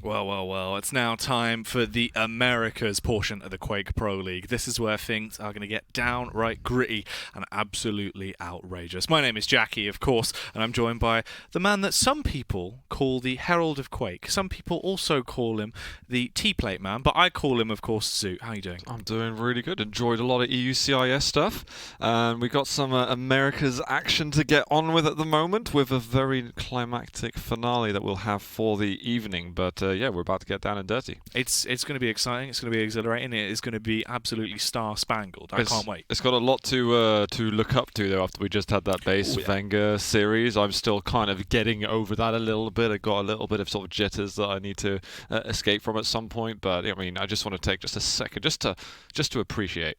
Well, well, well, it's now time for the Americas portion of the Quake Pro League. This is where things are going to get downright gritty and absolutely outrageous. My name is Jackie, of course, and I'm joined by the man that some people call the Herald of Quake. Some people also call him the T-Plate Man, but I call him, of course, Zoot. How are you doing? I'm doing really good. Enjoyed a lot of EUCIS stuff. And we got some America's action to get on with at the moment, with a very climactic finale that we'll have for the evening. But yeah, we're about to get down and dirty. It's going to be exciting. It's going to be exhilarating. It is going to be absolutely star-spangled. I can't wait. It's got a lot to look up to, though, after we just had that base Wenger series. I'm still kind of getting over that a little bit. I got a little bit of sort of jitters that I need to escape from at some point. But I mean, I just want to take just a second just to appreciate.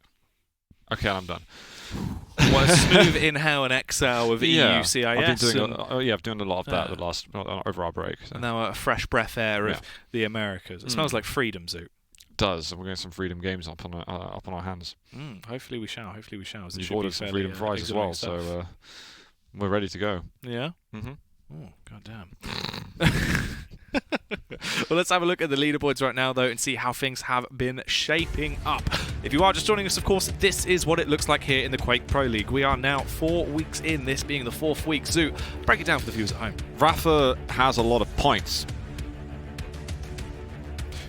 Okay, I'm done. What a smooth inhale and exhale with EUCIS. I've been doing a lot of that the last over our break. So. And now a fresh breath air of the Americas. It smells like freedom, Zoot. Does, and we're getting some freedom games up on our hands. Hopefully we shall. You've ordered some freedom fries as well, so we're ready to go. Yeah. Oh, goddamn. Well, let's have a look at the leaderboards right now, though, and see how things have been shaping up. If you are just joining us, of course, this is what it looks like here in the Quake Pro League. We are now 4 weeks in, this being the 4th week. Zoot, break it down for the viewers at home. Rafa has a lot of points.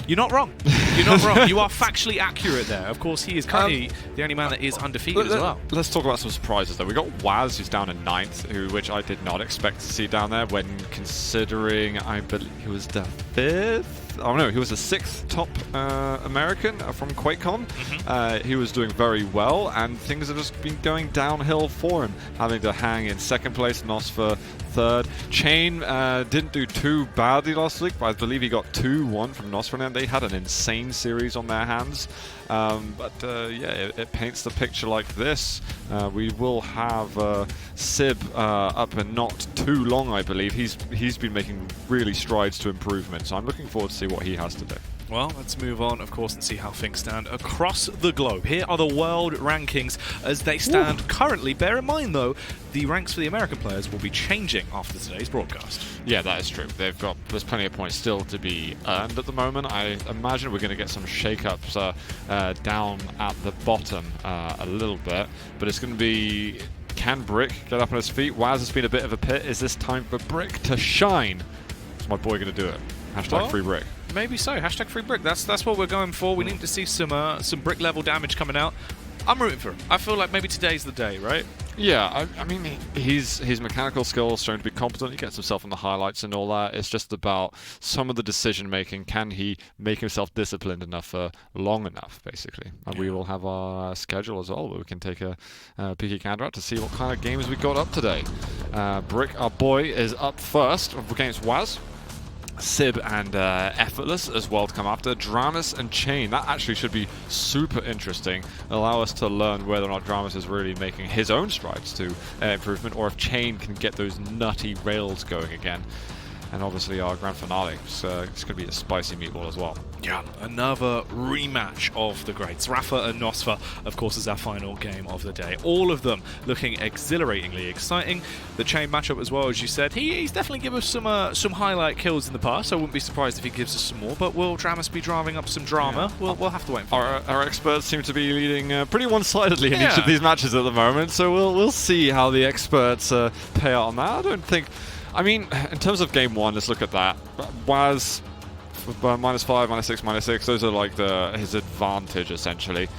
You're not wrong. You're not wrong. You are factually accurate there. Of course, he is currently the only man that is undefeated as well. Let's talk about some surprises, though. We got whaz, who's down in 9th, which I did not expect to see down there when considering I believe he was the 5th. Oh no, he was the 6th top American from QuakeCon. He was doing very well, and things have just been going downhill for him, having to hang in 2nd place, Nosfer 3rd. Chain didn't do too badly last week, but I believe he got 2-1 from Nosfer, and they had an insane series on their hands. Yeah, it paints the picture like this. We will have Sib up in not too long, I believe. He's been making really strides to improvement, so I'm looking forward to see what he has today. Well, let's move on, of course, and see how things stand across the globe. Here are the world rankings as they stand currently. Bear in mind, though, the ranks for the American players will be changing after today's broadcast. Yeah, that is true. There's plenty of points still to be earned at the moment. I imagine we're going to get some shake-ups down at the bottom a little bit, but it's going to be... Can Brick get up on his feet? whaz has been a bit of a pit. Is this time for Brick to shine? Is my boy going to do it? Hashtag free Brick. Maybe so. Hashtag free Brick. That's what we're going for. We need to see some Brick level damage coming out. I'm rooting for him. I feel like maybe today's the day, right? Yeah, I mean, his mechanical skills shown to be competent. He gets himself on the highlights and all that. It's just about some of the decision making. Can he make himself disciplined enough for long enough, basically? And we will have our schedule as well, where we can take a peeky gander out to see what kind of games we got up today. Brick, our boy, is up first against whaz. Sib and Effortless as well to come after. Dramus and Chain. That actually should be super interesting. Allow us to learn whether or not Dramus is really making his own strides to improvement, or if Chain can get those nutty rails going again. And obviously our grand finale. It's going to be a spicy meatball as well. Yeah, another rematch of the greats. Rafa and Nosfer, of course, is our final game of the day. All of them looking exhilaratingly exciting. The Chain matchup as well, as you said. He's definitely given us some highlight kills in the past. I wouldn't be surprised if he gives us some more. But will Dramus be driving up some drama? Yeah. We'll have to wait for our experts seem to be leading pretty one-sidedly in each of these matches at the moment. So we'll see how the experts pay out on that. I don't think... I mean, in terms of game 1, let's look at that. whaz, -5, -6, -6, those are like his advantage, essentially.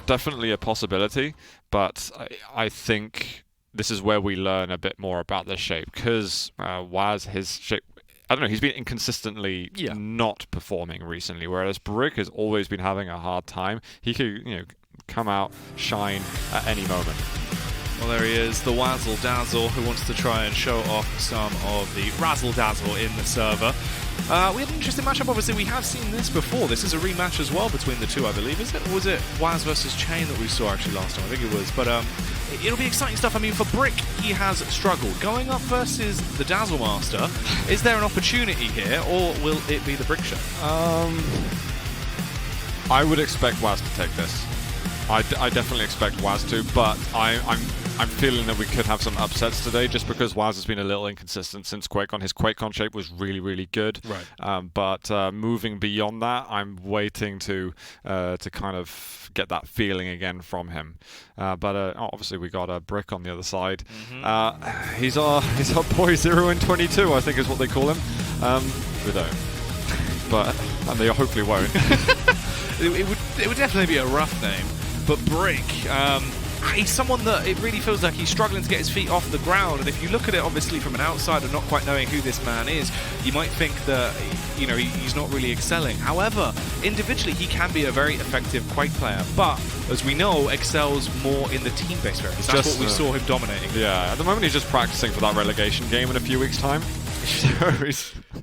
Definitely a possibility, but I think this is where we learn a bit more about the shape, because whaz, his shape, I don't know, he's been inconsistently not performing recently, whereas Brick has always been having a hard time. He could, come out, shine at any moment. Well, there he is, the Wazzle Dazzle, who wants to try and show off some of the Razzle Dazzle in the server. We had an interesting matchup, obviously. We have seen this before. This is a rematch as well between the two, I believe. Is it? Or was it whaz versus Chain that we saw actually last time? I think it was. But it'll be exciting stuff. I mean, for Brick, he has struggled. Going up versus the Dazzle Master, is there an opportunity here, or will it be the Brick show? I would expect whaz to take this. I definitely expect whaz to, but I'm I'm feeling that we could have some upsets today just because whaz has been a little inconsistent since QuakeCon. His QuakeCon shape was really, really good. Right. But moving beyond that, I'm waiting to kind of get that feeling again from him. But obviously we got a br1ck on the other side. He's our boy 0 in 22, I think is what they call him. We don't. And they hopefully won't. it would definitely be a rough name, but br1ck, he's someone that it really feels like he's struggling to get his feet off the ground. And if you look at it, obviously from an outsider, not quite knowing who this man is, you might think that he's not really excelling. However, individually, he can be a very effective Quake player. But as we know, excels more in the team-based areas. That's what we saw him dominating. Yeah, at the moment he's just practicing for that relegation game in a few weeks' time.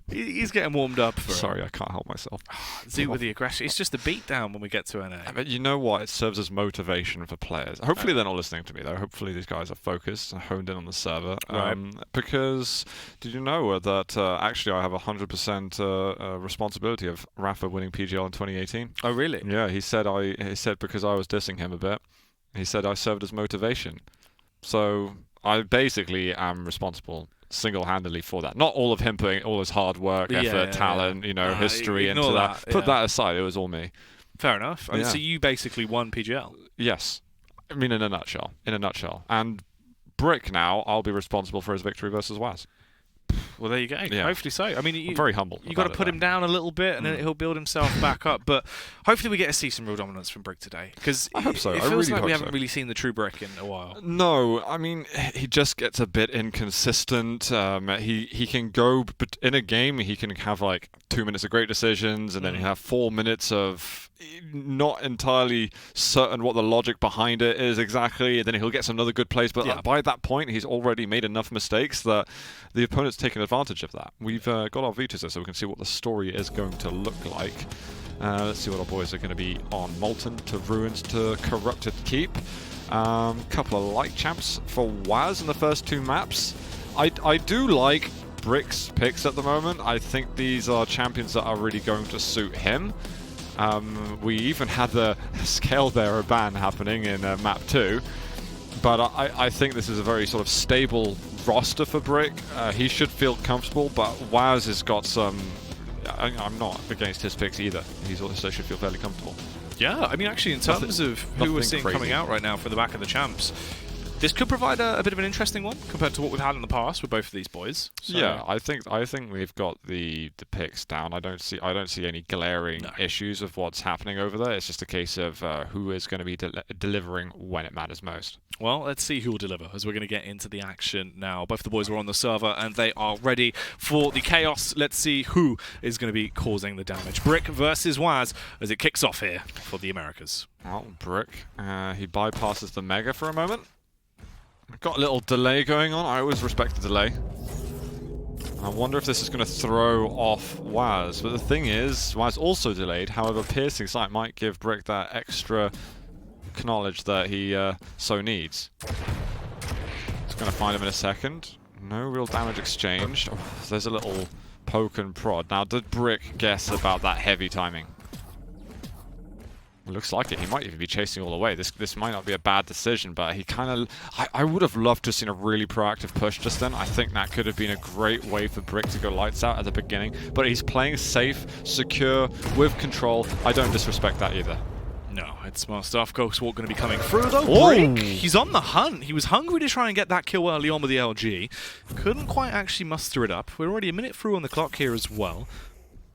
He's getting warmed up for Sorry, I can't help myself. Zoo with the aggression. It's just a beatdown when we get to NA. But you know what? It serves as motivation for players. Hopefully they're not listening to me, though. Hopefully these guys are focused and honed in on the server. Right. Because did you know that actually I have 100% responsibility of Rafa winning PGL in 2018? Oh, really? Yeah, he said because I was dissing him a bit, he said I served as motivation. So I basically am responsible single-handedly for that. Not all of him putting all his hard work, effort, talent, history into that. Put that aside, it was all me. Fair enough. So you basically won PGL? Yes. I mean, in a nutshell. And br1ck now, I'll be responsible for his victory versus whaz. Well, there you go. Yeah. Hopefully so. I mean, I'm very humble. You got to put him down a little bit, and then he'll build himself back up. But hopefully, we get to see some real dominance from br1ck today. Because I hope so. It feels like we haven't really seen the true br1ck in a while. No, I mean, he just gets a bit inconsistent. He can go, but in a game, he can have like 2 minutes of great decisions, and then he have 4 minutes of not entirely certain what the logic behind it is exactly, and then he'll get some other good plays, but by that point he's already made enough mistakes that the opponent's taken advantage of that. We've got our Vitas there so we can see what the story is going to look like. Let's see what our boys are going to be on. Molten to Ruins to Corrupted Keep. Couple of light champs for whaz in the first 2 maps. I do like br1ck's picks at the moment. I think these are champions that are really going to suit him. We even had the scale bearer ban happening in map 2, but I think this is a very sort of stable roster for br1ck. He should feel comfortable, but whaz has got some... I'm not against his picks either. He's also should feel fairly comfortable. Yeah, I mean, actually, in terms of who we're seeing coming out right now for the back of the champs, this could provide a bit of an interesting one compared to what we've had in the past with both of these boys. So. Yeah, I think we've got the picks down. I don't see any glaring issues of what's happening over there. It's just a case of who is going to be delivering when it matters most. Well, let's see who will deliver as we're going to get into the action now. Both the boys are on the server and they are ready for the chaos. Let's see who is going to be causing the damage. br1ck versus whaz as it kicks off here for the Americas. Well, br1ck, he bypasses the Mega for a moment. Got a little delay going on. I always respect the delay. I wonder if this is going to throw off whaz. But the thing is, whaz also delayed. However, Piercing Sight might give br1ck that extra knowledge that he so needs. It's going to find him in a second. No real damage exchanged. Oh, there's a little poke and prod. Now, did br1ck guess about that heavy timing? Looks like it. He might even be chasing all the way. This might not be a bad decision, but he kind of... I would have loved to have seen a really proactive push just then. I think that could have been a great way for br1ck to go lights out at the beginning, but he's playing safe, secure, with control. I don't disrespect that either. No, it's smart stuff. Ghostwalk going to be coming through, though. br1ck, he's on the hunt. He was hungry to try and get that kill early on with the LG. Couldn't quite actually muster it up. We're already a minute through on the clock here as well.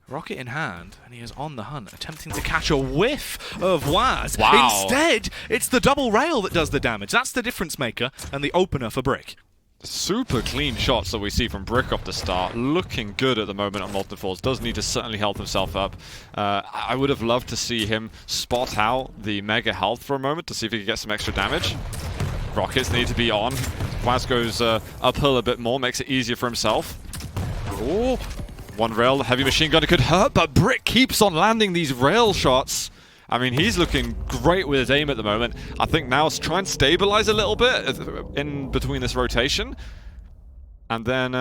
Rocket in hand, and he is on the hunt, attempting to catch a whiff of whaz. Wow. Instead, it's the double rail that does the damage. That's the difference maker and the opener for br1ck. Super clean shots that we see from br1ck off the start. Looking good at the moment on Molten Falls. Does need to certainly health himself up. I would have loved to see him spot out the Mega health for a moment to see if he could get some extra damage. Rockets need to be on. whaz goes uphill a bit more, makes it easier for himself. Oh. One rail, heavy machine gun could hurt, but br1ck keeps on landing these rail shots. I mean, he's looking great with his aim at the moment. I think now it's try and stabilize a little bit in between this rotation. And then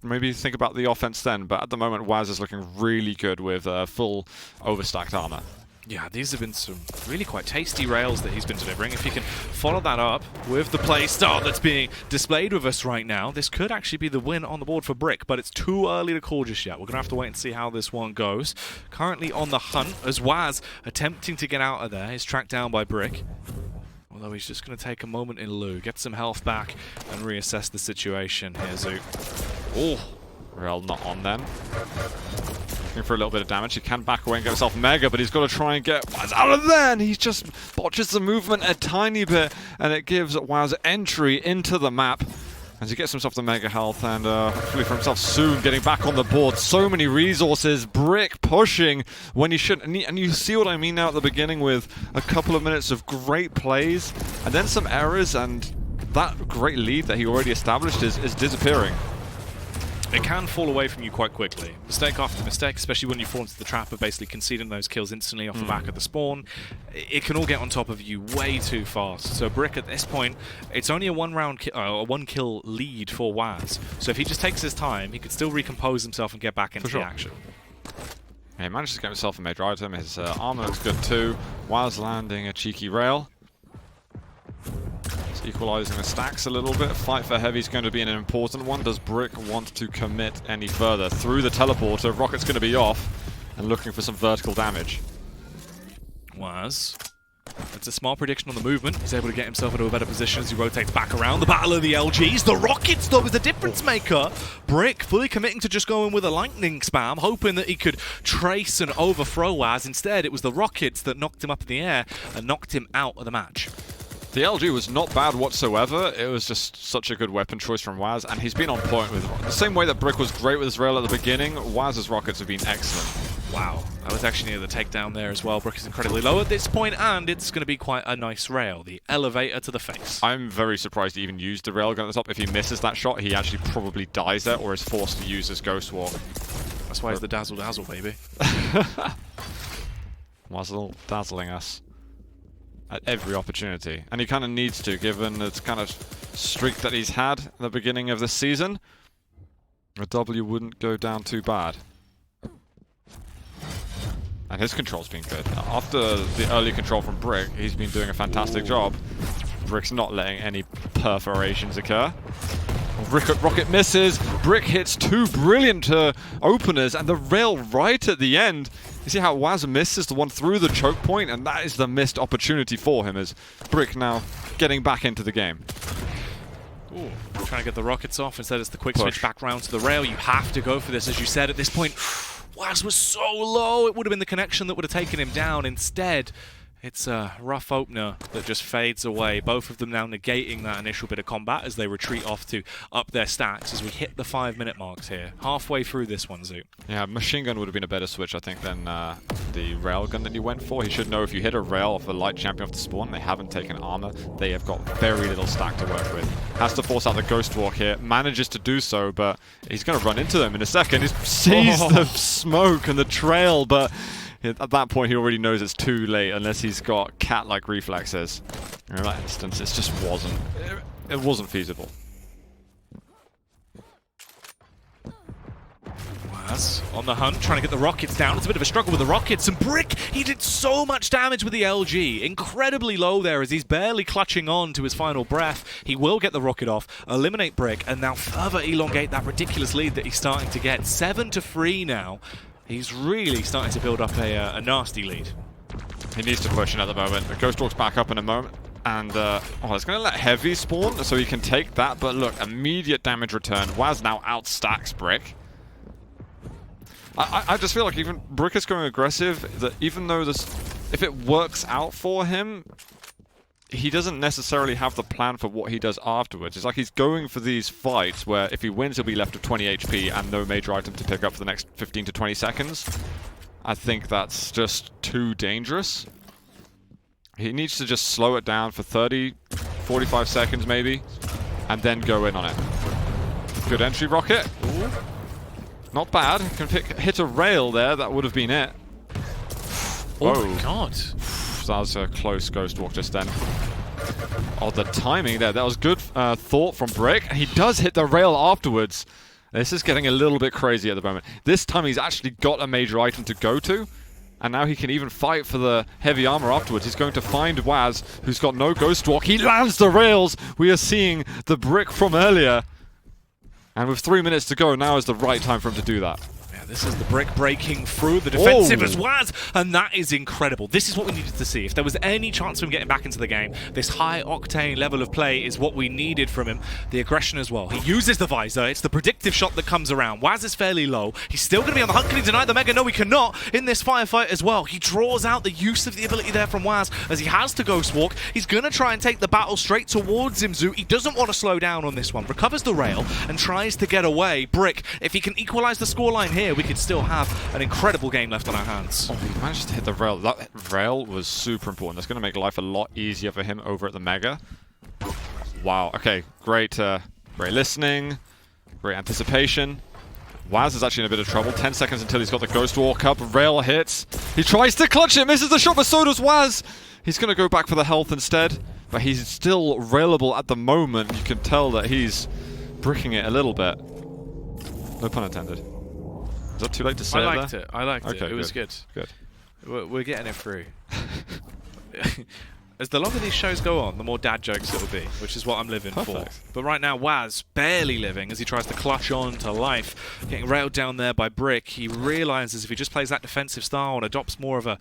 maybe think about the offense then. But at the moment, whaz is looking really good with full overstacked armor. Yeah, these have been some really quite tasty rails that he's been delivering. If he can follow that up with the play start that's being displayed with us right now. This could actually be the win on the board for br1ck, but it's too early to call just yet. We're going to have to wait and see how this one goes. Currently on the hunt as whaz attempting to get out of there. He's tracked down by br1ck. Although he's just going to take a moment in lieu, get some health back, and reassess the situation here, Zoot. Oh, Rel not on then. Looking for a little bit of damage. He can back away and get himself Mega, but he's got to try and get whaz out of there, and he just botches the movement a tiny bit, and it gives whaz entry into the map as he gets himself the Mega health, and hopefully for himself soon getting back on the board. So many resources, br1ck pushing when he shouldn't, and you see what I mean now at the beginning with a couple of minutes of great plays, and then some errors, and that great lead that he already established is disappearing. It can fall away from you quite quickly. Mistake after mistake, especially when you fall into the trap of basically conceding those kills instantly off the back of the spawn. It can all get on top of you way too fast. So br1ck at this point, it's only a one kill lead for whaz. So if he just takes his time, he could still recompose himself and get back into the action. Yeah, he manages to get himself a major item. His armor looks good too. whaz landing a cheeky rail. Equalizing the stacks a little bit. Fight for heavy is going to be an important one. Does br1ck want to commit any further? Through the teleporter, Rocket's going to be off and looking for some vertical damage. whaz. It's a smart prediction on the movement. He's able to get himself into a better position as he rotates back around. The battle of the LGs. The Rockets, though, is the difference maker. br1ck fully committing to just going with a lightning spam, hoping that he could trace and overthrow whaz. Instead, it was the Rockets that knocked him up in the air and knocked him out of the match. The LG was not bad whatsoever. It was just such a good weapon choice from whaz, and he's been on point with the same way that br1ck was great with his rail at the beginning. whaz's rockets have been excellent. Wow, that was actually near the takedown there as well. br1ck is incredibly low at this point, and it's going to be quite a nice rail. The elevator to the face. I'm very surprised he even used the railgun at the top. If he misses that shot, he actually probably dies there or is forced to use his Ghost Walk. That's why he's the dazzle dazzle, baby. whaz dazzling us at every opportunity, and he kind of needs to, given the kind of streak that he's had at the beginning of this season. A W wouldn't go down too bad. And his control's been good. After the early control from br1ck, he's been doing a fantastic job. br1ck's not letting any perforations occur. Rocket misses, br1ck hits two brilliant openers, and the rail right at the end. You see how whaz misses the one through the choke point, and that is the missed opportunity for him, as br1ck now getting back into the game. Ooh, trying to get the rockets off. Instead, it's the quick switch back round to the rail. You have to go for this, as you said. At this point, whaz was so low, it would have been the connection that would have taken him down. Instead, it's a rough opener that just fades away. Both of them now negating that initial bit of combat as they retreat off to up their stacks as we hit the 5-minute marks here. Halfway through this one, Zoot. Yeah, machine gun would have been a better switch, I think, than the rail gun that he went for. He should know if you hit a rail off a light champion off the spawn, they haven't taken armor, they have got very little stack to work with. Has to force out the Ghost Walk here, manages to do so, but he's going to run into them in a second. He sees the smoke and the trail, but at that point, he already knows it's too late unless he's got cat-like reflexes. In that instance, it just wasn't. It wasn't feasible. whaz on the hunt, trying to get the rockets down. It's a bit of a struggle with the rockets, and br1ck, he did so much damage with the LG. Incredibly low there as he's barely clutching on to his final breath. He will get the rocket off, eliminate br1ck, and now further elongate that ridiculous lead that he's starting to get. 7-3 now. He's really starting to build up a nasty lead. He needs to push in at the moment. The Ghost Walk's back up in a moment. And, it's going to let Heavy spawn so he can take that. But look, immediate damage return. whaz now outstacks br1ck. I just feel like even br1ck is going aggressive. That even though this, if it works out for him, he doesn't necessarily have the plan for what he does afterwards. It's like he's going for these fights where if he wins, he'll be left with 20 HP and no major item to pick up for the next 15 to 20 seconds. I think that's just too dangerous. He needs to just slow it down for 30, 45 seconds maybe, and then go in on it. Good entry rocket. Ooh. Not bad. Can hit a rail there. That would have been it. Oh my god. That was a close Ghost Walk just then. Oh, the timing there. That was good thought from br1ck. And he does hit the rail afterwards. This is getting a little bit crazy at the moment. This time he's actually got a major item to go to. And now he can even fight for the heavy armor afterwards. He's going to find whaz, who's got no ghost walk. He lands the rails. We are seeing the brick from earlier. And with 3 minutes to go, now is the right time for him to do that. This is the brick breaking through the defensive as whaz, and that is incredible. This is what we needed to see. If there was any chance of him getting back into the game, this high-octane level of play is what we needed from him. The aggression as well. He uses the visor. It's the predictive shot that comes around. whaz is fairly low. He's still going to be on the hunt. Can he deny the Mega? No, he cannot in this firefight as well. He draws out the use of the ability there from whaz as he has to Ghost Walk. He's going to try and take the battle straight towards him, Zoo. He doesn't want to slow down on this one. Recovers the rail and tries to get away. Brick, if he can equalize the scoreline here, we could still have an incredible game left on our hands. Oh, he managed to hit the rail. That rail was super important. That's going to make life a lot easier for him over at the Mega. Wow. Okay, great listening, great anticipation. whaz is actually in a bit of trouble. 10 seconds until he's got the Ghost Walk up. Rail hits. He tries to clutch it, misses the shot, but so does whaz. He's going to go back for the health instead, but he's still railable at the moment. You can tell that he's bricking it a little bit. No pun intended. Is that too late to say I liked it. I liked it. It was good. Good. We're getting it through. As the longer these shows go on, the more dad jokes it'll be, which is what I'm living for. But right now, whaz barely living as he tries to clutch on to life. Getting railed down there by Brick. He realizes if he just plays that defensive style and adopts more of a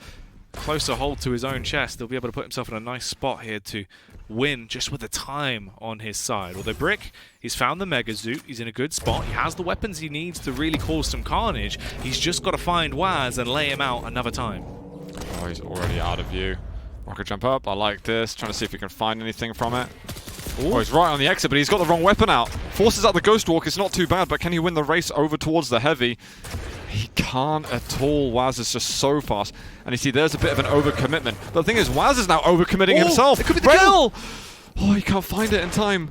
closer hold to his own chest, he'll be able to put himself in a nice spot here to win just with the time on his side. Although Brick, he's found the Mega Zoot, he's in a good spot, he has the weapons he needs to really cause some carnage. He's just got to find whaz and lay him out another time. Oh, he's already out of view. Rocket jump up, I like this, trying to see if he can find anything from it. Ooh. Oh, he's right on the exit, but he's got the wrong weapon out. Forces out the Ghost Walk, it's not too bad, but can he win the race over towards the Heavy? He can't at all. whaz is just so fast. And you see, there's a bit of an overcommitment. But the thing is, whaz is now overcommitting himself. It could be the kill. Oh, he can't find it in time.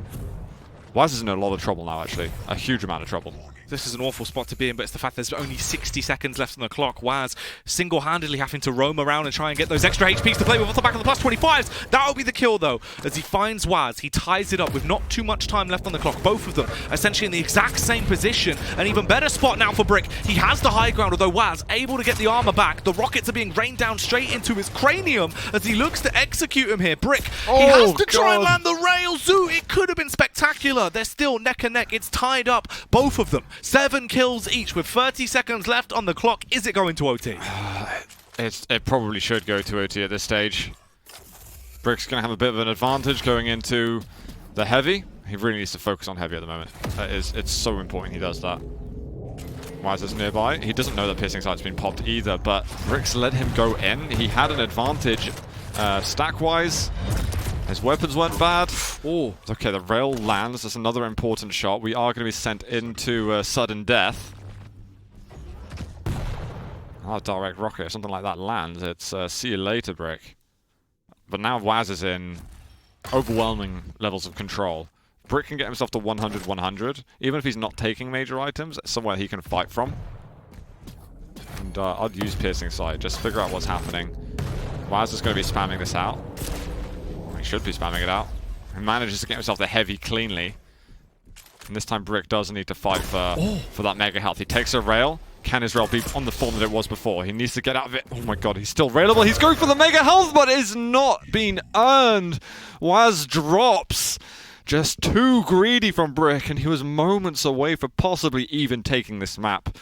whaz is in a lot of trouble now, actually. A huge amount of trouble. This is an awful spot to be in, but it's the fact there's only 60 seconds left on the clock. whaz single-handedly having to roam around and try and get those extra HPs to play with off the back of the plus 25s. That'll be the kill, though. As he finds whaz, he ties it up with not too much time left on the clock. Both of them essentially in the exact same position. An even better spot now for Brick. He has the high ground, although whaz able to get the armor back. The rockets are being rained down straight into his cranium as he looks to execute him here. Brick, he has to try and land the rail. Zoo, it could have been spectacular. They're still neck and neck. It's tied up, both of them. 7 kills each with 30 seconds left on the clock. Is it going to OT? It probably should go to OT at this stage. Brick's going to have a bit of an advantage going into the Heavy. He really needs to focus on Heavy at the moment. It's so important he does that. whaz is nearby. He doesn't know that Piercing Sight's been popped either, but Brick's let him go in. He had an advantage stack-wise. His weapons weren't bad. Oh, okay, the rail lands. That's another important shot. We are going to be sent into sudden death. Oh, direct rocket. If something like that lands, it's see you later, Brick. But now whaz is in overwhelming levels of control. Brick can get himself to 100-100. Even if he's not taking major items, somewhere he can fight from. And I'd use Piercing Sight. Just figure out what's happening. whaz is going to be spamming this out. Should be spamming it out. He manages to get himself the Heavy cleanly. And this time Brick does need to fight for that Mega health. He takes a rail. Can his rail be on the form that it was before? He needs to get out of it. Oh my god, he's still railable. He's going for the Mega health, but it's not been earned. whaz drops. Just too greedy from Brick, and he was moments away from possibly even taking this map.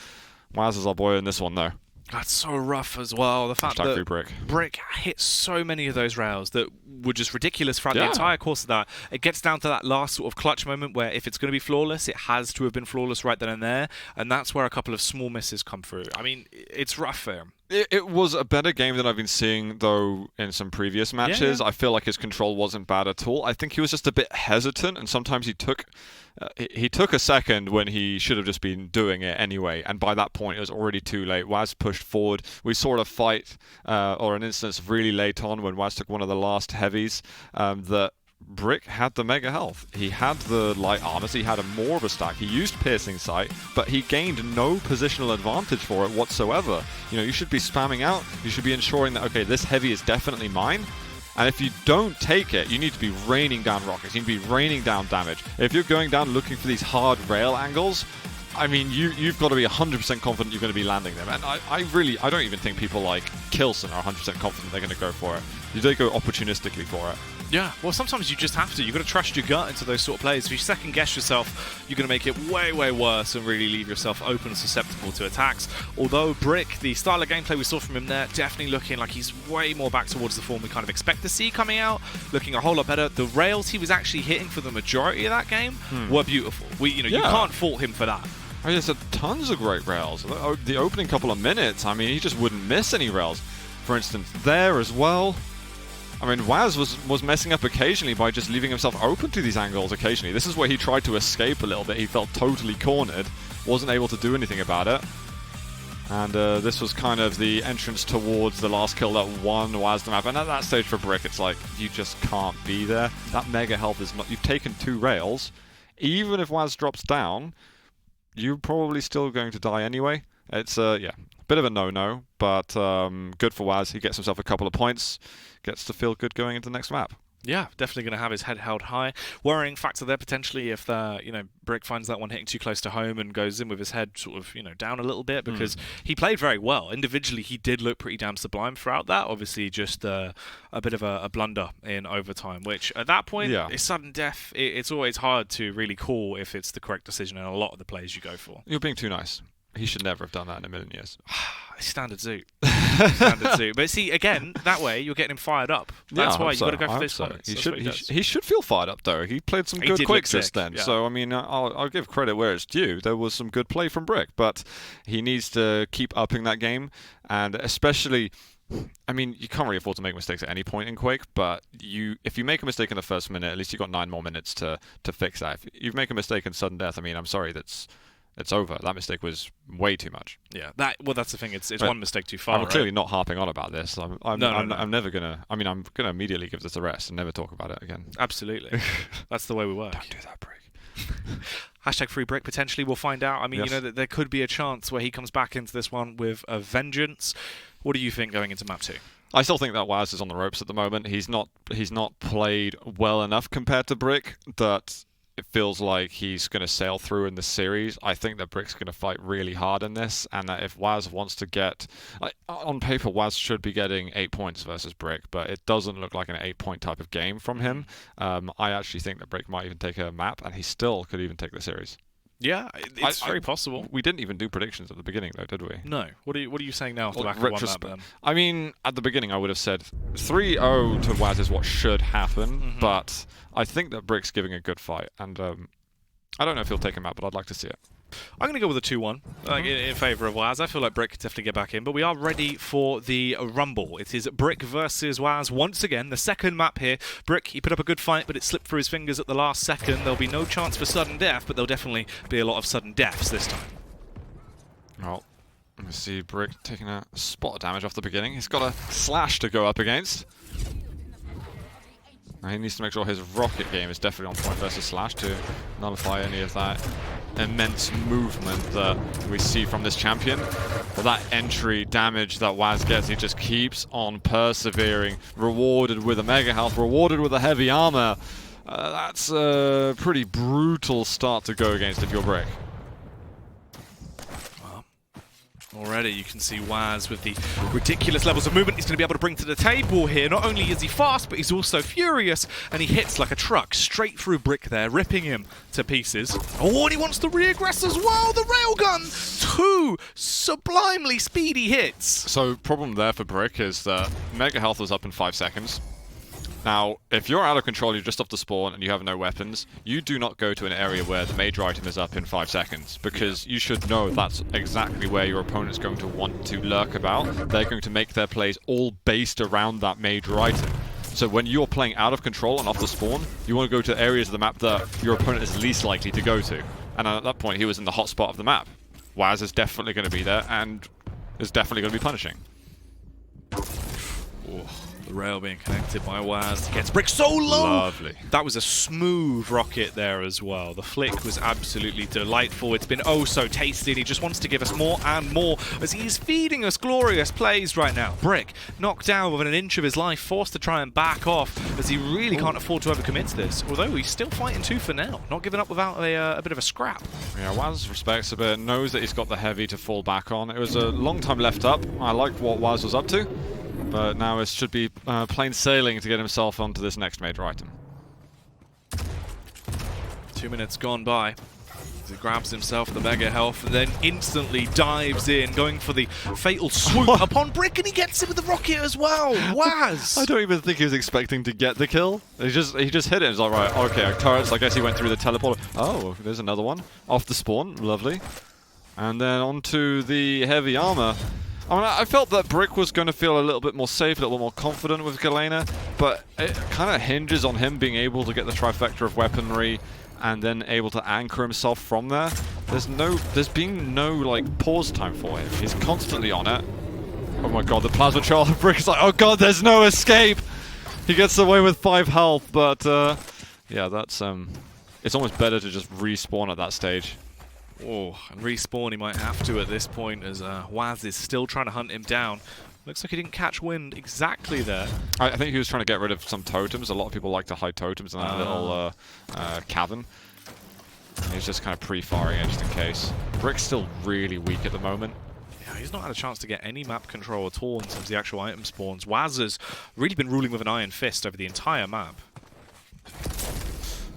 whaz is our boy in this one, though. That's so rough as well. The fact that Brick hit so many of those rails that were just ridiculous throughout the entire course of that. It gets down to that last sort of clutch moment where if it's going to be flawless, it has to have been flawless right then and there. And that's where a couple of small misses come through. I mean, it's rough for him. It was a better game than I've been seeing, though, in some previous matches. I feel like his control wasn't bad at all. I think he was just a bit hesitant, and sometimes he took a second when he should have just been doing it anyway. And by that point, it was already too late. whaz pushed forward. We saw a fight or an instance really late on when whaz took one of the last Heavies that Brick had the Mega health. He had the light armor, so he had more of a stack. He used Piercing Sight, but he gained no positional advantage for it whatsoever. You know, you should be spamming out. You should be ensuring that, okay, this Heavy is definitely mine. And if you don't take it, you need to be raining down rockets. You need to be raining down damage. If you're going down looking for these hard rail angles, I mean, you've got to be 100% confident you're going to be landing them. And I don't even think people like Kilson are 100% confident they're going to go for it. They go opportunistically for it. Yeah, well, sometimes you just have to. You've got to trust your gut into those sort of plays. If you second-guess yourself, you're going to make it way, way worse and really leave yourself open and susceptible to attacks. Although br1ck, the style of gameplay we saw from him there, definitely looking like he's way more back towards the form we kind of expect to see coming out, looking a whole lot better. The rails he was actually hitting for the majority of that game were beautiful. You can't fault him for that. I mean, there's tons of great rails. The opening couple of minutes, I mean, he just wouldn't miss any rails. For instance, there as well. I mean, whaz was messing up occasionally by just leaving himself open to these angles occasionally. This is where he tried to escape a little bit. He felt totally cornered, wasn't able to do anything about it. And this was kind of the entrance towards the last kill that won whaz the map. And at that stage for br1ck, it's like, you just can't be there. That mega health is not... You've taken 2 rails. Even if whaz drops down, you're probably still going to die anyway. It's, yeah, a bit of a no-no, but good for whaz. He gets himself a couple of points, gets to feel good going into the next map. Yeah, definitely going to have his head held high. Worrying factor there potentially if br1ck finds that one hitting too close to home and goes in with his head sort of down a little bit, because he played very well. Individually, he did look pretty damn sublime throughout that. Obviously, just a bit of a blunder in overtime, which at that point is sudden death. It's always hard to really call if it's the correct decision in a lot of the plays you go for. You're being too nice. He should never have done that in a million years. Standard Zoot. Standard Zoot. But see, again, that way you're getting him fired up. That's why you've got to go for those fights. He should feel fired up, though. He played some good Quakes just then. Yeah. So, I mean, I'll give credit where it's due. There was some good play from br1ck, but he needs to keep upping that game. And especially... I mean, you can't really afford to make mistakes at any point in Quake, but if you make a mistake in the first minute, at least you've got 9 more minutes to fix that. If you make a mistake in sudden death, I mean, I'm sorry, it's over. That mistake was way too much. Yeah, that's the thing. It's one mistake too far. I'm clearly not harping on about this. I'm never gonna. I mean, I'm gonna immediately give this a rest and never talk about it again. Absolutely, that's the way we work. Don't do that, br1ck. Hashtag free br1ck, potentially we'll find out. I mean, that there could be a chance where he comes back into this one with a vengeance. What do you think going into map 2? I still think that whaz is on the ropes at the moment. He's not played well enough compared to br1ck that it feels like he's going to sail through in the series. I think that br1ck's going to fight really hard in this, and that if whaz wants to get... on paper, whaz should be getting 8 points versus br1ck, but it doesn't look like an 8-point type of game from him. I actually think that br1ck might even take a map, and he still could even take the series. Yeah, it's very possible. We didn't even do predictions at the beginning, though, did we? No. What are you saying now off the back of one map, then? I mean, at the beginning, I would have said 3-0 to whaz is what should happen, but I think that br1ck's giving a good fight, and I don't know if he'll take him out, but I'd like to see it. I'm going to go with a 2-1 in favour of whaz. I feel like br1ck could definitely get back in, but we are ready for the Rumble. It is br1ck versus whaz once again, the second map here. br1ck, he put up a good fight, but it slipped through his fingers at the last second. There'll be no chance for sudden death, but there'll definitely be a lot of sudden deaths this time. Well, let me see br1ck taking a spot of damage off the beginning. He's got a slash to go up against. Now he needs to make sure his rocket game is definitely on point versus slash to nullify any of that immense movement that we see from this champion. But that entry damage that whaz gets, he just keeps on persevering, rewarded with a mega health, rewarded with a heavy armor. That's a pretty brutal start to go against if you're br1ck. Already you can see whaz with the ridiculous levels of movement he's going to be able to bring to the table here. Not only is he fast, but he's also furious, and he hits like a truck straight through br1ck there, ripping him to pieces. Oh, and he wants to re-aggress as well! The railgun! 2 sublimely speedy hits! So, problem there for br1ck is that mega health was up in 5 seconds. Now, if you're out of control, you're just off the spawn, and you have no weapons, you do not go to an area where the major item is up in 5 seconds, because you should know that's exactly where your opponent's going to want to lurk about. They're going to make their plays all based around that major item. So when you're playing out of control and off the spawn, you want to go to areas of the map that your opponent is least likely to go to. And at that point, he was in the hot spot of the map. whaz is definitely going to be there, and is definitely going to be punishing. The rail being connected by whaz. Gets Brick so low! Lovely. That was a smooth rocket there as well. The flick was absolutely delightful. It's been oh so tasty, and he just wants to give us more and more as he's feeding us glorious plays right now. Brick knocked down within an inch of his life, forced to try and back off as he really can't afford to overcommit to this. Although he's still fighting tooth for nail, not giving up without a bit of a scrap. Yeah, whaz respects a bit, knows that he's got the heavy to fall back on. It was a long time left up. I like what whaz was up to. But now it should be plain sailing to get himself onto this next major item. 2 minutes gone by. He grabs himself the mega health and then instantly dives in, going for the fatal swoop upon Brick, and he gets it with the rocket as well. whaz! I don't even think he was expecting to get the kill. He just hit it. He's like, right, okay, turrets. I guess he went through the teleporter. Oh, there's another one off the spawn. Lovely. And then onto the heavy armor. I mean, I felt that Brick was going to feel a little bit more safe, a little bit more confident with Galena, but it kind of hinges on him being able to get the trifecta of weaponry and then able to anchor himself from there. There's been no like pause time for him. He's constantly on it. Oh my god, the plasma child. Brick's like, oh god, there's no escape. He gets away with 5 health, but yeah, that's it's almost better to just respawn at that stage. Oh, and respawn he might have to at this point as whaz is still trying to hunt him down. Looks like he didn't catch wind exactly there. I think he was trying to get rid of some totems. A lot of people like to hide totems in that little cavern. And he's just kind of pre-firing it just in case. Brick's still really weak at the moment. Yeah, he's not had a chance to get any map control at all in terms of the actual item spawns. whaz has really been ruling with an iron fist over the entire map.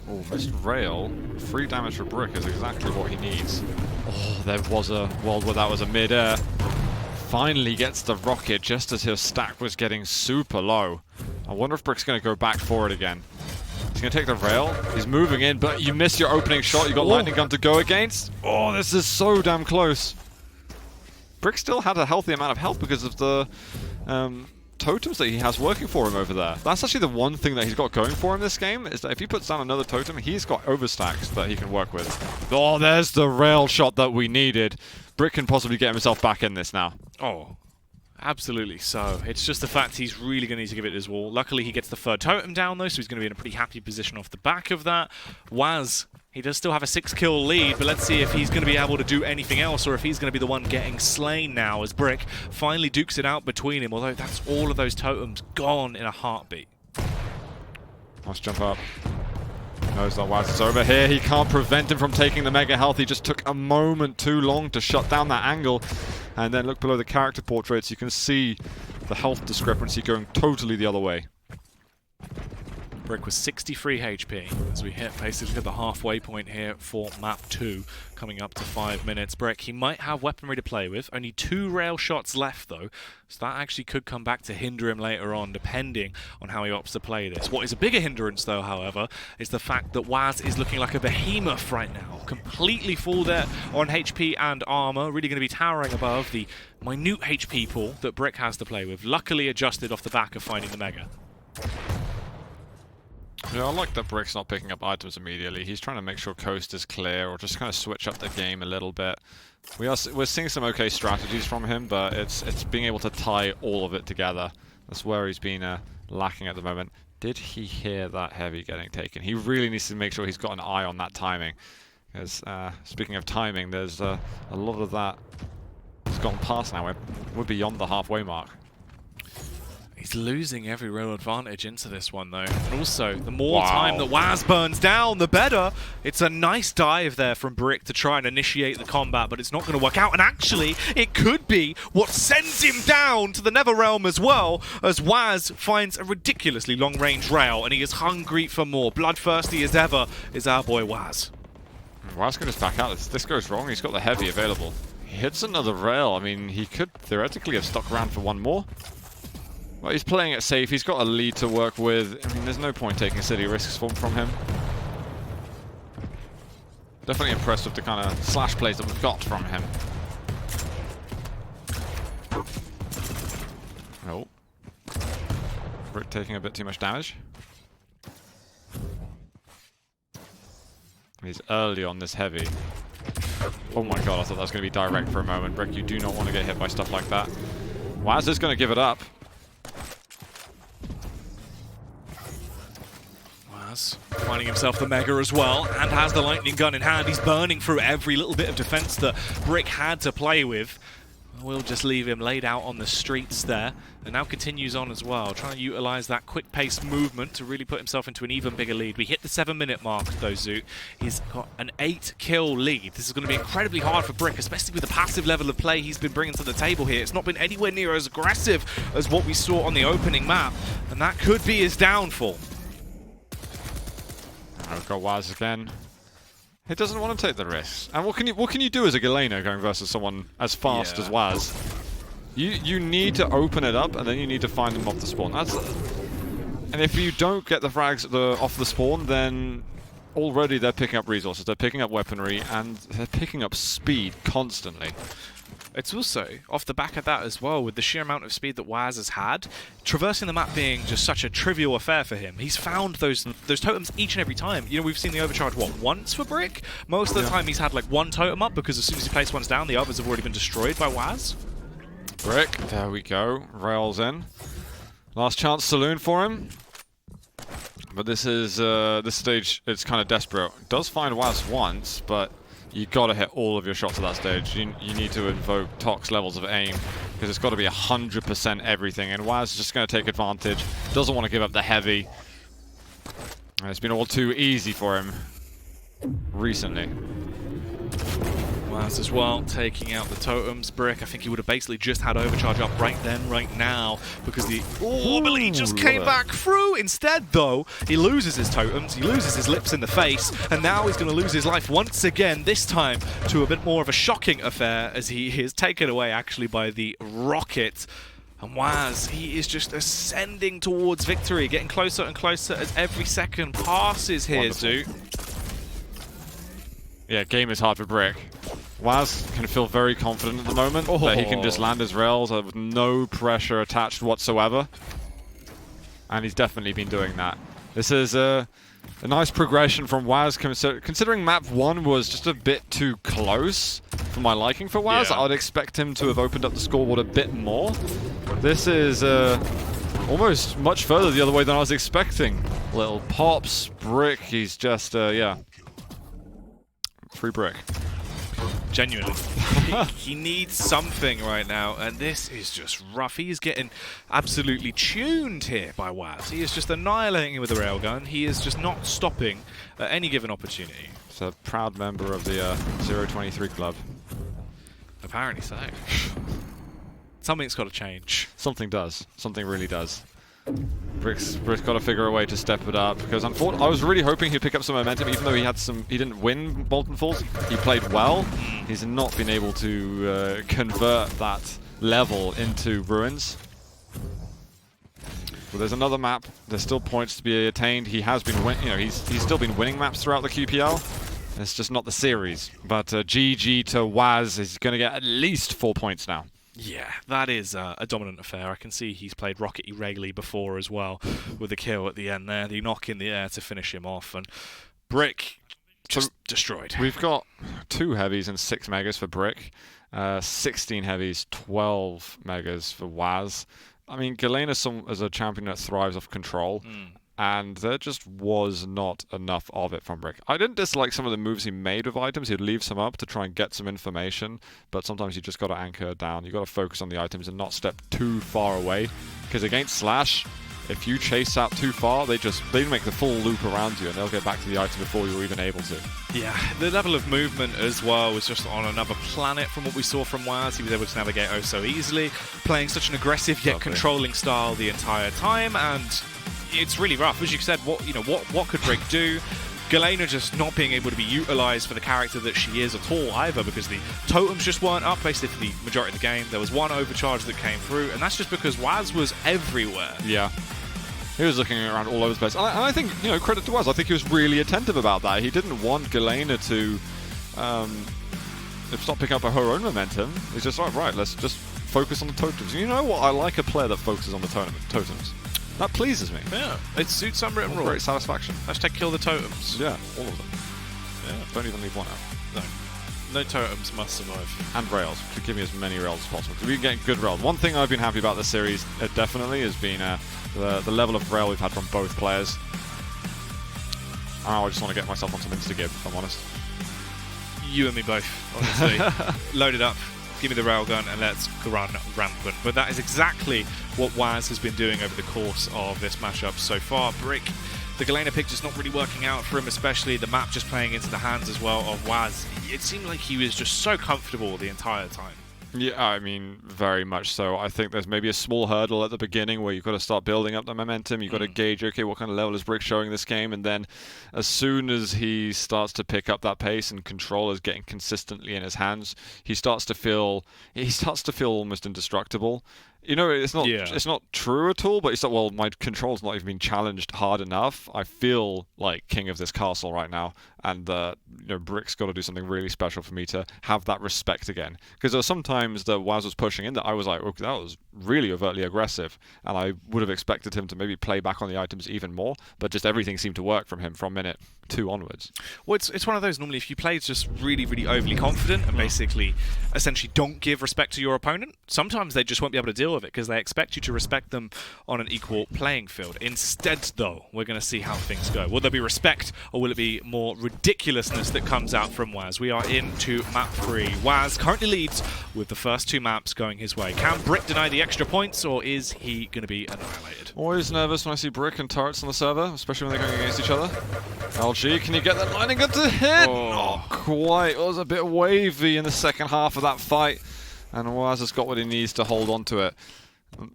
Oh, missed rail. 3 damage for Brick is exactly what he needs. Oh, there was a world where that was a mid-air. Finally gets the rocket just as his stack was getting super low. I wonder if Brick's going to go back for it again. He's going to take the rail. He's moving in, but you miss your opening shot. You got lightning gun to go against. Oh, this is so damn close. Brick still had a healthy amount of health because of the totems that he has working for him over there. That's actually the one thing that he's got going for him this game, is that if he puts down another totem, he's got overstacks that he can work with. Oh, there's the rail shot that we needed. Brick can possibly get himself back in this now. Oh, absolutely so. It's just the fact he's really going to need to give it his all. Luckily, he gets the 3rd totem down, though, so he's going to be in a pretty happy position off the back of that. whaz, he does still have a 6-kill lead, but let's see if he's going to be able to do anything else, or if he's going to be the one getting slain now, as Brick finally dukes it out between him, although that's all of those totems gone in a heartbeat. Nice jump up. Knows that whaz is over here. He can't prevent him from taking the mega health. He just took a moment too long to shut down that angle. And then look below the character portraits. You can see the health discrepancy going totally the other way. Brick was 63 HP as we hit basically the halfway point here for map 2, coming up to 5 minutes. Brick, he might have weaponry to play with, only 2 rail shots left though, so that actually could come back to hinder him later on, depending on how he opts to play this. What is a bigger hindrance though, however, is the fact that whaz is looking like a behemoth right now, completely full there on HP and armor, really going to be towering above the minute HP pool that Brick has to play with, luckily adjusted off the back of finding the mega. Yeah, I like that Brick's not picking up items immediately. He's trying to make sure coast is clear, or just kind of switch up the game a little bit. We're seeing some okay strategies from him, but it's being able to tie all of it together. That's where he's been lacking at the moment. Did he hear that heavy getting taken? He really needs to make sure he's got an eye on that timing. Because speaking of timing, there's a lot of that has gone past now. We're beyond the halfway mark. He's losing every real advantage into this one, though. And also, the more time that whaz burns down, the better. It's a nice dive there from Brick to try and initiate the combat, but it's not going to work out. And actually, it could be what sends him down to the Netherrealm as well, as whaz finds a ridiculously long-range rail, and he is hungry for more. Bloodthirsty as ever is our boy whaz. whaz can just back out. If this goes wrong, he's got the heavy available. He hits another rail. I mean, he could theoretically have stuck around for one more. Well, he's playing it safe. He's got a lead to work with. I mean, there's no point taking silly risks from him. Definitely impressed with the kind of slash plays that we've got from him. Oh. Brick taking a bit too much damage. He's early on this heavy. Oh my god, I thought that was going to be direct for a moment. Brick, you do not want to get hit by stuff like that. whaz is going to give it up. whaz finding himself the Mega as well, and has the lightning gun in hand. He's burning through every little bit of defense that br1ck had to play with. We'll just leave him laid out on the streets there, and now continues on as well, trying to utilize that quick-paced movement to really put himself into an even bigger lead. We hit the 7-minute mark though, Zoot. He's got an 8-kill lead. This is going to be incredibly hard for br1ck, especially with the passive level of play he's been bringing to the table here. It's not been anywhere near as aggressive as what we saw on the opening map, and that could be his downfall. I've got whaz again. He doesn't want to take the risks. And what can you do as a Galena going versus someone as fast as whaz? You need to open it up, and then you need to find them off the spawn. And if you don't get the frags off the spawn, then already they're picking up resources, they're picking up weaponry, and they're picking up speed constantly. It's also off the back of that as well, with the sheer amount of speed that whaz has had, traversing the map being just such a trivial affair for him. He's found those totems each and every time. You know, we've seen the overcharge, what, once for br1ck? Most of the time he's had like one totem up, because as soon as he places one's down, the others have already been destroyed by whaz. br1ck, there we go, rails in. Last chance saloon for him. But this is, this stage, it's kind of desperate. Does find whaz once, but you got to hit all of your shots at that stage. You need to invoke Tox levels of aim, because it's got to be 100% everything, and whaz is just going to take advantage. Doesn't want to give up the heavy. And it's been all too easy for him recently. whaz as well, taking out the totems. br1ck, I think he would have basically just had overcharge up right then, right now, because the Orbally just came back through. Instead, though, he loses his totems, he loses his lips in the face, and now he's going to lose his life once again, this time to a bit more of a shocking affair, as he is taken away actually by the rocket. And whaz, he is just ascending towards victory, getting closer and closer as every second passes here, Zoot. Yeah, game is hard for br1ck. whaz can feel very confident at the moment that he can just land his rails with no pressure attached whatsoever. And he's definitely been doing that. This is a nice progression from whaz, considering map 1 was just a bit too close for my liking for whaz. I'd expect him to have opened up the scoreboard a bit more. This is almost much further the other way than I was expecting. Little pops, br1ck, he's just, yeah. Free br1ck. Genuinely. he needs something right now, and this is just rough. He is getting absolutely tuned here by whaz. He is just annihilating him with the railgun. He is just not stopping at any given opportunity. He's a proud member of the 023 club. Apparently so. Something's got to change. Something does. Something really does. br1ck's got to figure a way to step it up, because unfortunately I was really hoping he'd pick up some momentum, even though he didn't win Molten Falls. He played well. He's not been able to convert that level into ruins. Well, there's another map. There's still points to be attained. He has been he's still been winning maps throughout the QPL. It's just not the series. But GG to whaz. He's going to get at least 4 points now. Yeah, that is a dominant affair. I can see he's played Rocket regularly before as well, with the kill at the end there, the knock in the air to finish him off, and br1ck just destroyed. We've got 2 heavies and 6 megas for br1ck, 16 heavies, 12 megas for whaz. I mean, Galena is a champion that thrives off control, and there just was not enough of it from br1ck. I didn't dislike some of the moves he made with items. He'd leave some up to try and get some information, but sometimes you just got to anchor down. You got to focus on the items and not step too far away, because against Slash, if you chase out too far, they make the full loop around you, and they'll get back to the item before you're even able to. Yeah, the level of movement as well was just on another planet from what we saw from whaz. He was able to navigate oh so easily, playing such an aggressive yet controlling style the entire time, and it's really rough. As you said, what could br1ck do? Galena just not being able to be utilised for the character that she is at all either, because the totems just weren't up basically for the majority of the game. There was one overcharge that came through, and that's just because whaz was everywhere. Yeah. He was looking around all over the place. And I think, credit to whaz, I think he was really attentive about that. He didn't want Galena to stop picking up her own momentum. He's just like, right, let's just focus on the totems. You know what? I like a player that focuses on the totems. That pleases me. Yeah, it suits unwritten rules. Great satisfaction. Hashtag kill the totems. Yeah, all of them. Yeah. Don't even leave one out. No totems must survive. And rails. Give me as many rails as possible, because we can get good rails. One thing I've been happy about this series, definitely, has been the level of rail we've had from both players. Oh, I just want to get myself on some insta-gib, if I'm honest. You and me both, honestly. Load it up, give me the railgun, and let's run rampant. But that is exactly what whaz has been doing over the course of this matchup so far. Brick, the Galena pick just not really working out for him, especially the map just playing into the hands as well of whaz. It seemed like he was just so comfortable the entire time. Yeah, I mean, very much so. I think there's maybe a small hurdle at the beginning where you've got to start building up the momentum. You've got to gauge, okay, what kind of level is Brick showing this game? And then as soon as he starts to pick up that pace and control is getting consistently in his hands, he starts to feel almost indestructible. You know, it's not true at all, but it's like, well, my control's not even being challenged hard enough. I feel like king of this castle right now, and you know, Brick's got to do something really special for me to have that respect again. Because there were some times that whaz was pushing in that I was like, okay, that was really overtly aggressive, and I would have expected him to maybe play back on the items even more, but just everything seemed to work from him from minute 2 onwards. Well, it's one of those, normally if you play just really, really overly confident and basically essentially don't give respect to your opponent, sometimes they just won't be able to deal with it because they expect you to respect them on an equal playing field. Instead, though, we're going to see how things go. Will there be respect, or will it be more ridiculousness that comes out from whaz? We are into map 3. whaz currently leads with the first 2 maps going his way. Can Brick deny the extra points, or is he going to be annihilated? Always nervous when I see Brick and turrets on the server, especially when they're going against each other. LG, can you get that lightning gun to hit? Not quite. It was a bit wavy in the second half of that fight, and whaz has got what he needs to hold on to it.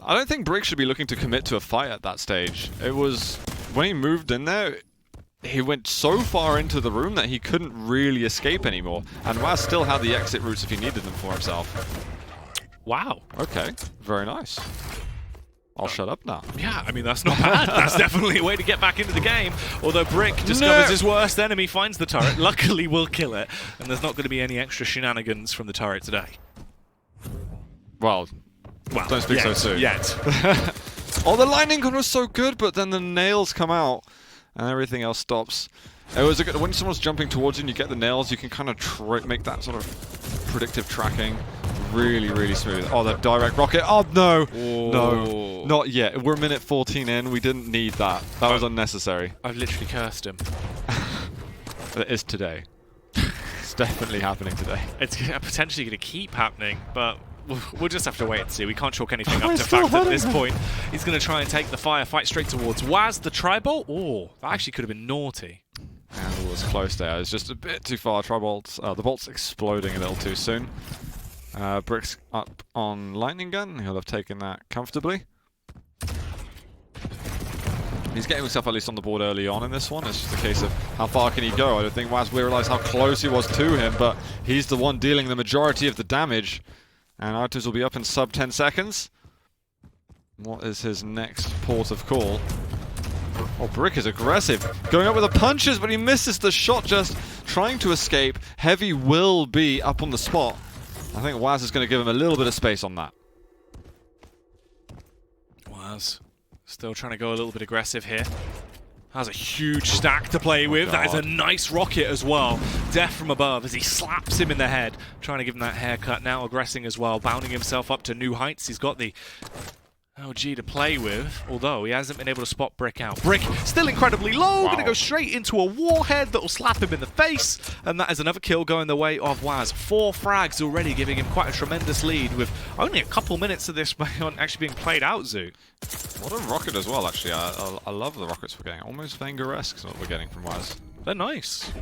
I don't think Brick should be looking to commit to a fight at that stage. It was, when he moved in there, he went so far into the room that he couldn't really escape anymore, and whaz still had the exit routes if he needed them for himself. Wow. Okay, very nice. I'll shut up now. Yeah, I mean, that's not bad. That's definitely a way to get back into the game. Although Brick discovers his worst enemy, finds the turret, luckily will kill it, and there's not going to be any extra shenanigans from the turret today. Well, don't speak so soon. Yet. Oh, the lightning gun was so good, but then the nails come out, and everything else stops. It was a good, when someone's jumping towards you and you get the nails, you can kind of make that sort of predictive tracking really, really smooth. Oh, that direct rocket. Oh, no. Whoa. No, not yet. We're minute 14 in. We didn't need that. That was unnecessary. I've literally cursed him. It is today. It's definitely happening today. It's potentially going to keep happening, but we'll just have to wait and see. We can't chalk anything up to fact at this point. He's going to try and take the fight straight towards whaz. The tri-bolt? Oh, that actually could have been naughty. And it was close there. It was just a bit too far. Tri-bolts. The bolt's exploding a little too soon. Brick's up on lightning gun. He'll have taken that comfortably. He's getting himself at least on the board early on in this one. It's just a case of how far can he go. I don't think whaz realised how close he was to him, but he's the one dealing the majority of the damage. And items will be up in sub 10 seconds. What is his next port of call? Oh, Brick is aggressive. Going up with the punches, but he misses the shot just trying to escape. Heavy will be up on the spot. I think whaz is going to give him a little bit of space on that. whaz still trying to go a little bit aggressive here. Has a huge stack to play with. God. That is a nice rocket as well. Death from above as he slaps him in the head. Trying to give him that haircut. Now aggressing as well. Bounding himself up to new heights. He's got the LG to play with, although he hasn't been able to spot Brick out. Brick still incredibly low. Going to go straight into a warhead that will slap him in the face. And that is another kill going the way of whaz. 4 frags already, giving him quite a tremendous lead with only a couple minutes of this actually being played out, Zoo. What a rocket as well, actually. I love the rockets we're getting. Almost Wenger-esque is what we're getting from whaz. They're nice.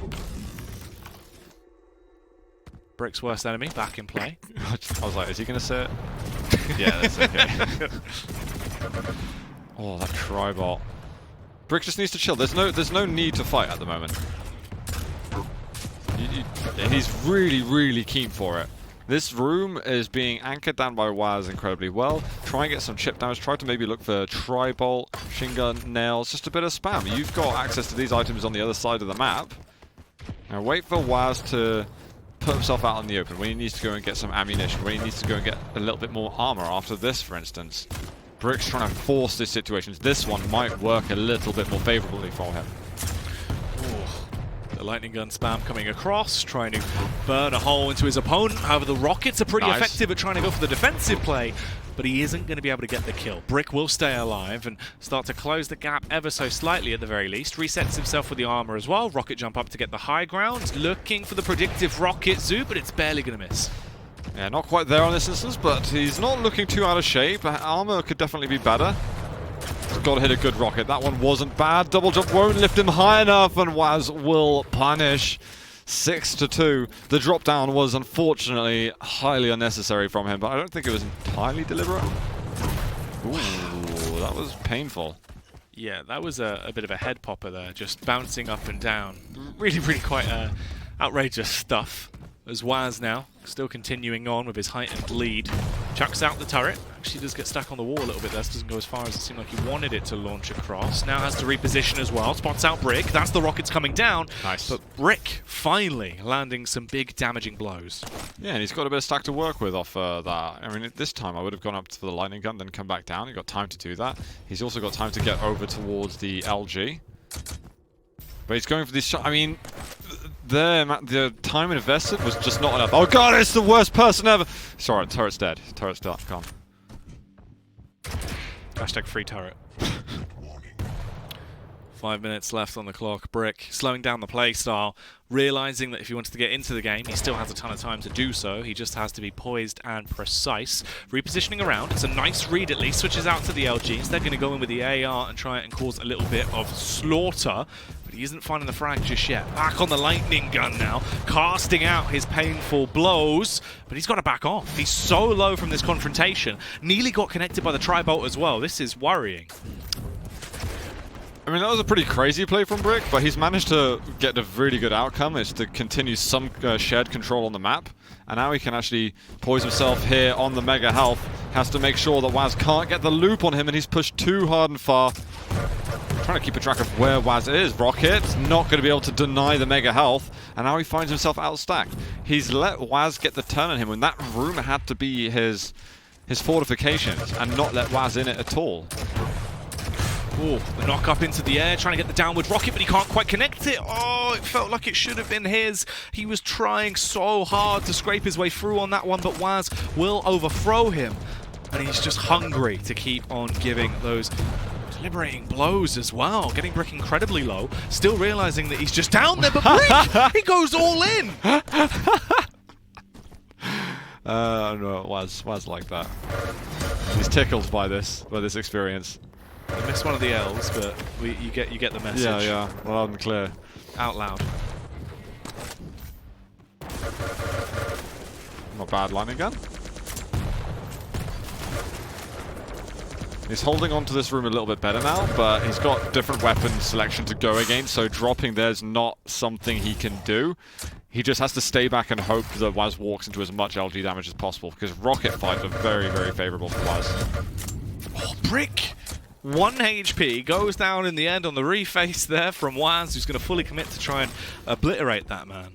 Brick's worst enemy back in play. I was like, is he going to say it? Yeah, that's okay. Oh, that tri-bolt. Brick just needs to chill. There's no need to fight at the moment. He's really, really keen for it. This room is being anchored down by whaz incredibly well. Try and get some chip damage. Try to maybe look for tri-bolt, machine gun, nails, just a bit of spam. You've got access to these items on the other side of the map. Now wait for whaz to put himself out in the open when he needs to go and get some ammunition, when he needs to go and get a little bit more armor after this, for instance. Brick's trying to force these situations. This one might work a little bit more favorably for him. The lightning gun spam coming across, trying to burn a hole into his opponent. However, the rockets are pretty effective at trying to go for the defensive play. but he isn't going to be able to get the kill. Brick will stay alive and start to close the gap ever so slightly at the very least. Resets himself with the armor as well. Rocket jump up to get the high ground. Looking for the predictive rocket zoo, but it's barely going to miss. Yeah, not quite there on this instance, but he's not looking too out of shape. Armor could definitely be better. He's got to hit a good rocket. That one wasn't bad. Double jump won't lift him high enough, and whaz will punish. 6-2. The drop down was unfortunately highly unnecessary from him, but I don't think it was entirely deliberate. Ooh, that was painful. Yeah, that was a bit of a head popper there, just bouncing up and down. Really, really quite outrageous stuff. As whaz now, still continuing on with his heightened lead. Chucks out the turret. Actually does get stuck on the wall a little bit. That doesn't go as far as it seemed like he wanted it to launch across. Now has to reposition as well. Spots out Brick. That's the rockets coming down. Nice. But Brick finally landing some big damaging blows. Yeah, and he's got a bit of stack to work with off that. I mean, this time I would have gone up for the lightning gun, then come back down. He got time to do that. He's also got time to get over towards the LG. But he's going for these shots. I mean, the time invested was just not enough. Oh god, it's the worst person ever! Sorry, turret's dead. Turret's gone. Hashtag free turret. 5 minutes left on the clock. Brick slowing down the play style, realizing that if he wants to get into the game, he still has a ton of time to do so. He just has to be poised and precise. Repositioning around. It's a nice read at least. Switches out to the LGs. They're going to go in with the AR and try and cause a little bit of slaughter. But he isn't finding the frag just yet. Back on the lightning gun now, casting out his painful blows. But he's got to back off. He's so low from this confrontation. Nearly got connected by the tri-bolt as well. This is worrying. I mean, that was a pretty crazy play from Brick, but he's managed to get a really good outcome. It's to continue some shared control on the map. And now he can actually poise himself here on the mega health. Has to make sure that whaz can't get the loop on him, and he's pushed too hard and far. Trying to keep a track of where whaz is. Rocket's not going to be able to deny the mega health, and now he finds himself outstacked. He's let whaz get the turn on him when that room had to be his fortifications, and not let whaz in it at all. Ooh, the knock up into the air, trying to get the downward rocket, but he can't quite connect it. Oh, it felt like it should have been his. He was trying so hard to scrape his way through on that one, but whaz will overthrow him. And he's just hungry to keep on giving those deliberating blows as well. Getting Brick incredibly low, still realizing that he's just down there, but Brick, he goes all in. No, whaz like that. He's tickled by this experience. I missed one of the L's, but you get the message. Yeah, loud and clear. Out loud. Not bad lightning gun. He's holding on to this room a little bit better now, but he's got different weapon selection to go against, so dropping there's not something he can do. He just has to stay back and hope that whaz walks into as much LG damage as possible, because rocket fights are very, very favorable for whaz. Oh, Brick! 1 HP goes down in the end on the reface there from whaz, who's going to fully commit to try and obliterate that man.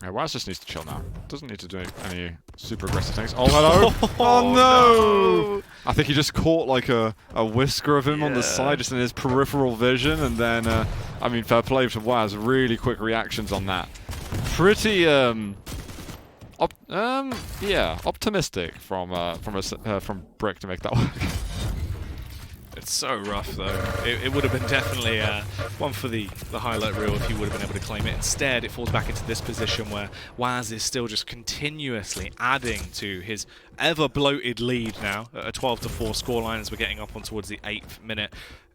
Yeah, whaz just needs to chill now. Doesn't need to do any super aggressive things. Oh, hello! Oh, no! I think he just caught like a whisker of him on the side, just in his peripheral vision, and then, I mean, fair play to whaz. Really quick reactions on that. Pretty, yeah, optimistic from Brick to make that work. It's so rough, though. It would have been definitely one for the highlight reel if he would have been able to claim it. Instead, it falls back into this position where whaz is still just continuously adding to his ever-bloated lead now at a 12-4 scoreline as we're getting up on towards the 8th minute.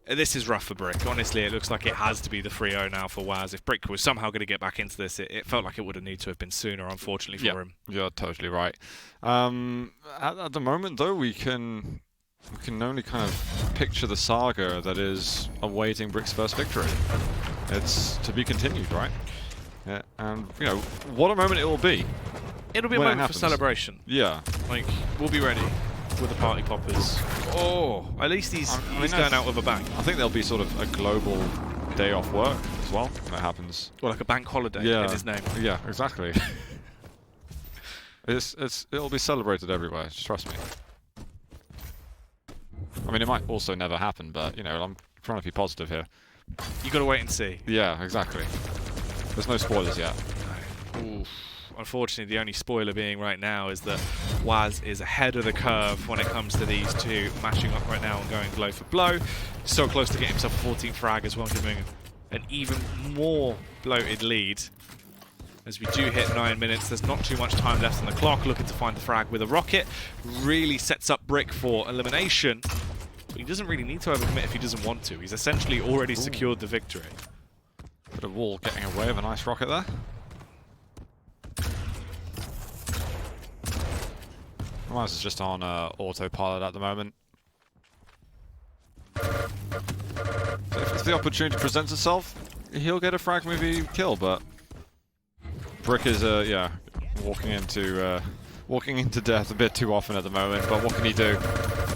This is rough for Brick. Honestly, it looks like it has to be the 3-0 now for whaz. If Brick was somehow going to get back into this, it felt like it would have needed to have been sooner, unfortunately, for him. You're totally right. At the moment, though, we can only kind of picture the saga that is awaiting Brick's first victory. It's to be continued, right? Yeah, and, you know, what a moment it will be. It'll be a moment for celebration. Yeah. Like, we'll be ready with the party poppers. Oh, at least he's going out with a bang. I think there'll be sort of a global day off work as well when that happens. Or like a bank holiday in his name. Yeah, exactly. It'll be celebrated everywhere, just trust me. I mean, it might also never happen, but, you know, I'm trying to be positive here. You got to wait and see. Yeah, exactly. There's no spoilers yet. Oof. unfortunately, the only spoiler being right now is that whaz is ahead of the curve when it comes to these two matching up right now and going blow for blow. So close to getting himself a 14th frag as well, giving an even more bloated lead. As we do hit 9 minutes, there's not too much time left on the clock. Looking to find the frag with a rocket. Really sets up br1ck for elimination. But he doesn't really need to overcommit if he doesn't want to. He's essentially already secured the victory. Bit of wall getting away with a nice rocket there. whaz is just on autopilot at the moment. So if the opportunity presents itself, he'll get a frag maybe kill, but br1ck is yeah, walking into death a bit too often at the moment, but what can he do?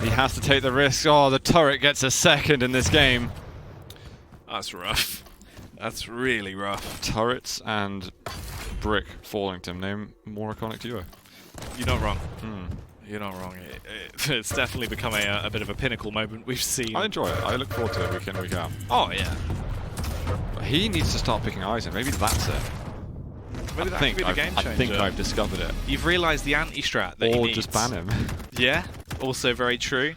He has to take the risk. Oh, the turret gets a second in this game. That's rough. That's really rough. Turrets and br1ck Fallington, name more iconic duo. You're not wrong. You're not wrong. It's definitely become a bit of a pinnacle moment we've seen. I enjoy it. I look forward to it week in, week out. Oh, yeah. But he needs to start picking eyes in. Maybe that's it. Maybe that could be the game changer. I think I've discovered it. You've realised the anti-strat that he needs. Or just ban him. Yeah, also very true.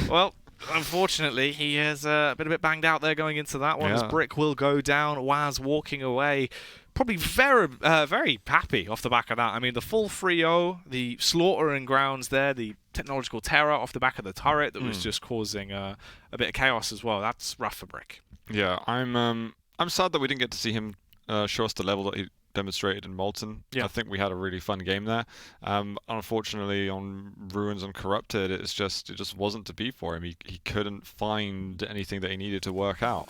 Well, unfortunately, he is a bit banged out there going into that one, as br1ck will go down. whaz walking away. Probably very happy off the back of that. I mean, the full 3-0, the slaughter and grounds there, the technological terror off the back of the turret that was just causing a bit of chaos as well. That's rough for br1ck. Yeah, I'm sad that we didn't get to see him show us the level that he demonstrated in Molten. Yeah. I think we had a really fun game there. Unfortunately, on Ruins and Corrupted, it just wasn't to be for him. He couldn't find anything that he needed to work out.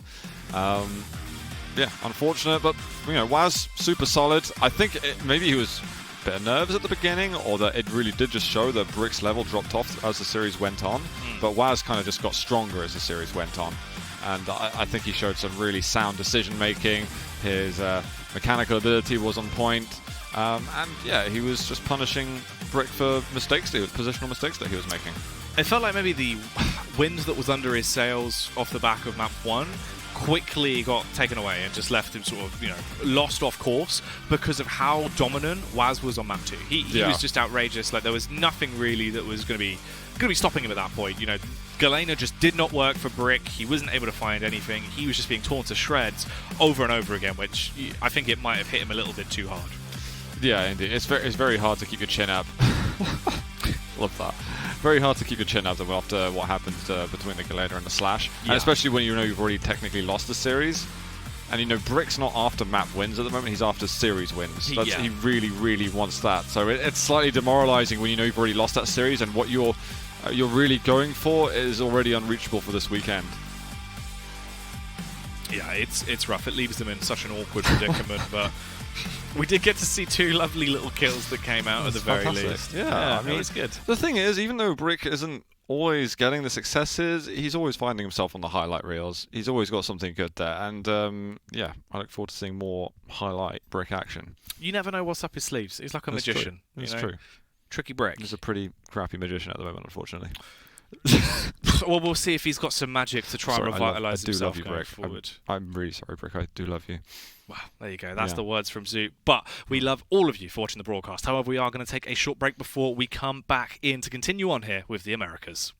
Yeah, unfortunate, but you know, whaz super solid. I think maybe he was a bit nervous at the beginning, or that it really did just show that br1ck's level dropped off as the series went on. But whaz kind of just got stronger as the series went on, and I think he showed some really sound decision making. His mechanical ability was on point, and yeah, he was just punishing br1ck for positional mistakes that he was making. It felt like maybe the wind that was under his sails off the back of map 1 quickly got taken away and just left him sort of, you know, lost off course because of how dominant whaz was on map 2. He was just outrageous. Like, there was nothing really that was going to be stopping him at that point. You know, Galena just did not work for br1ck. He wasn't able to find anything. He was just being torn to shreds over and over again, which I think it might have hit him a little bit too hard. Yeah, indeed. It's very hard to keep your chin up. Love that. Very hard to keep your chin up after what happened between the Galena and the Slash. Yeah. And especially when you know you've already technically lost the series. And you know, br1ck's not after map wins at the moment, he's after series wins. He really, really wants that. So it's slightly demoralizing when you know you've already lost that series and what you're really going for is already unreachable for this weekend. Yeah, it's rough. It leaves them in such an awkward predicament, but we did get to see 2 lovely little kills that came out at the very least. Yeah, I mean, it was good. The thing is, even though br1ck isn't always getting the successes, he's always finding himself on the highlight reels. He's always got something good there, and yeah, I look forward to seeing more highlight br1ck action. You never know what's up his sleeves. He's like a magician. That's true. Tricky br1ck. He's a pretty crappy magician at the moment, unfortunately. Well, we'll see if he's got some magic to try and revitalise himself I do love you, going br1ck. forward. I'm really sorry, br1ck. I do love you. Well, there you go. That's the words from Zoot. But we love all of you for watching the broadcast. However, we are going to take a short break before we come back in to continue on here with the Americas.